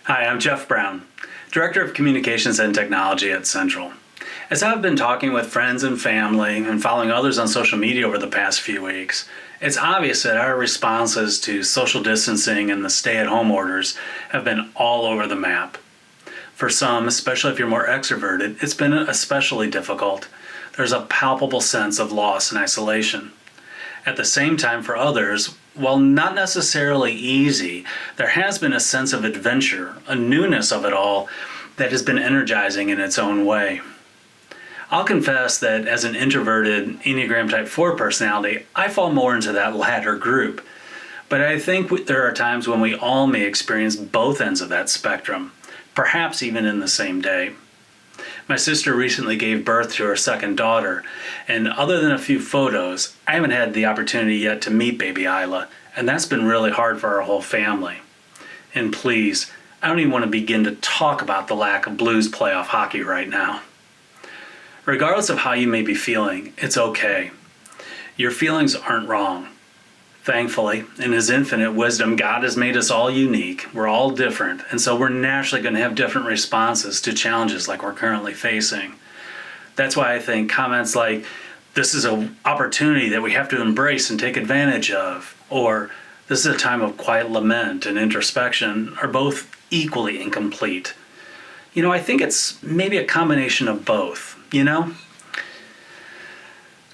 Hi, I'm Jeff Brown, Director of Communications and Technology at Central. As I've been talking with friends and family and following others on social media over the past few weeks, it's obvious that our responses to social distancing and the stay-at-home orders have been all over the map. For some, especially if you're more extroverted, it's been especially difficult. There's a palpable sense of loss and isolation. At the same time, for others, while not necessarily easy, there has been a sense of adventure, a newness of it all that has been energizing in its own way. I'll confess that as an introverted Enneagram Type 4 personality, I fall more into that latter group. But I think there are times when we all may experience both ends of that spectrum, perhaps even in the same day. My sister recently gave birth to her second daughter, and other than a few photos, I haven't had the opportunity yet to meet baby Isla, and that's been really hard for our whole family. And please, I don't even want to begin to talk about the lack of Blues playoff hockey right now. Regardless of how you may be feeling, it's okay. Your feelings aren't wrong. Thankfully, in His infinite wisdom, God has made us all unique. We're all different, and so we're naturally going to have different responses to challenges like we're currently facing. That's why I think comments like, "This is an opportunity that we have to embrace and take advantage of," or "This is a time of quiet lament and introspection," are both equally incomplete. I think it's maybe a combination of both,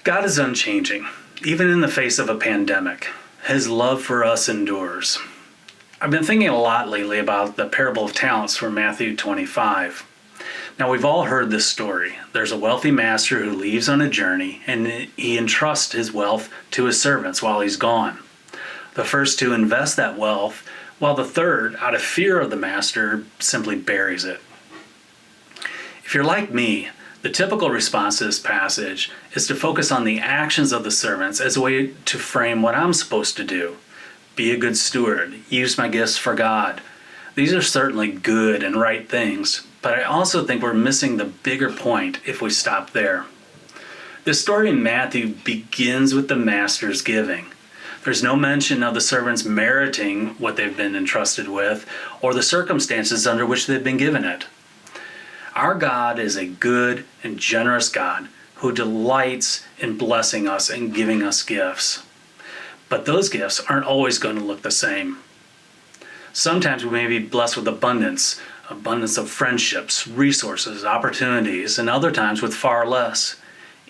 God is unchanging, even in the face of a pandemic. His love for us endures. I've been thinking a lot lately about the parable of talents from Matthew 25. Now, we've all heard this story. There's a wealthy master who leaves on a journey, and he entrusts his wealth to his servants while he's gone. The first two invest that wealth, while the third, out of fear of the master, simply buries it. If you're like me, the typical response to this passage is to focus on the actions of the servants as a way to frame what I'm supposed to do. Be a good steward, use my gifts for God. These are certainly good and right things, but I also think we're missing the bigger point if we stop there. This story in Matthew begins with the master's giving. There's no mention of the servants meriting what they've been entrusted with or the circumstances under which they've been given it. Our God is a good and generous God who delights in blessing us and giving us gifts. But those gifts aren't always going to look the same. Sometimes we may be blessed with abundance of friendships, resources, opportunities, and other times with far less.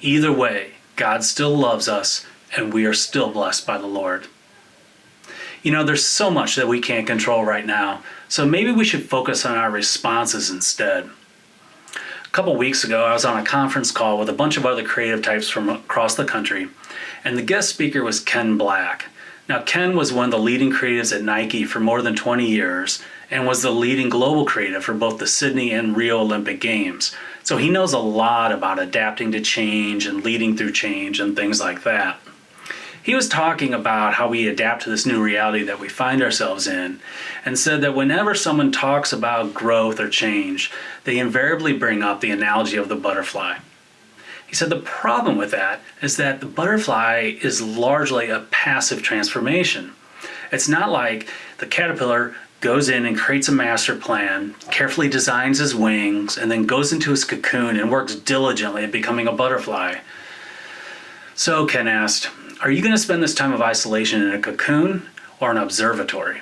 Either way, God still loves us and we are still blessed by the Lord. There's so much that we can't control right now, so maybe we should focus on our responses instead. A couple weeks ago, I was on a conference call with a bunch of other creative types from across the country, and the guest speaker was Ken Black. Now, Ken was one of the leading creatives at Nike for more than 20 years and was the leading global creative for both the Sydney and Rio Olympic Games. So he knows a lot about adapting to change and leading through change and things like that. He was talking about how we adapt to this new reality that we find ourselves in, and said that whenever someone talks about growth or change, they invariably bring up the analogy of the butterfly. He said the problem with that is that the butterfly is largely a passive transformation. It's not like the caterpillar goes in and creates a master plan, carefully designs his wings, and then goes into his cocoon and works diligently at becoming a butterfly. So Ken asked, are you going to spend this time of isolation in a cocoon or an observatory?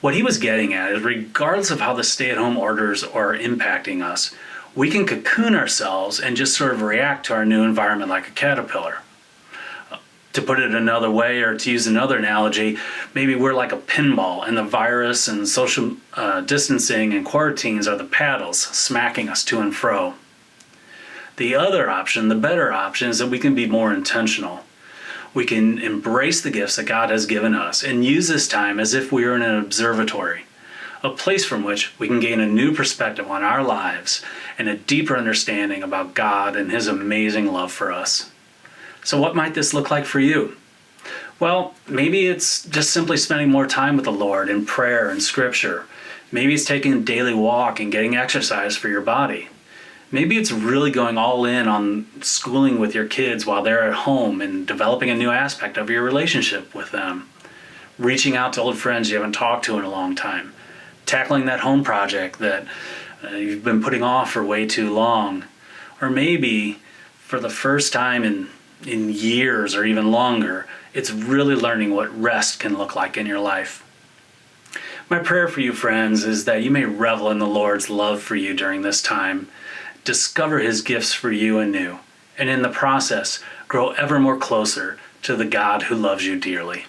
What he was getting at is regardless of how the stay-at-home orders are impacting us, we can cocoon ourselves and just sort of react to our new environment like a caterpillar. To put it another way, or to use another analogy, maybe we're like a pinball and the virus and social distancing and quarantines are the paddles smacking us to and fro. The other option, the better option, is that we can be more intentional. We can embrace the gifts that God has given us and use this time as if we were in an observatory, a place from which we can gain a new perspective on our lives and a deeper understanding about God and His amazing love for us. So what might this look like for you? Well, maybe it's just simply spending more time with the Lord in prayer and scripture. Maybe it's taking a daily walk and getting exercise for your body. Maybe it's really going all in on schooling with your kids while they're at home and developing a new aspect of your relationship with them. Reaching out to old friends you haven't talked to in a long time. tackling that home project that you've been putting off for way too long, or maybe for the first time in years or even longer, it's really learning what rest can look like in your life. My prayer for you, friends, is that you may revel in the Lord's love for you during this time, discover his gifts for you anew, and in the process, grow ever more closer to the God who loves you dearly.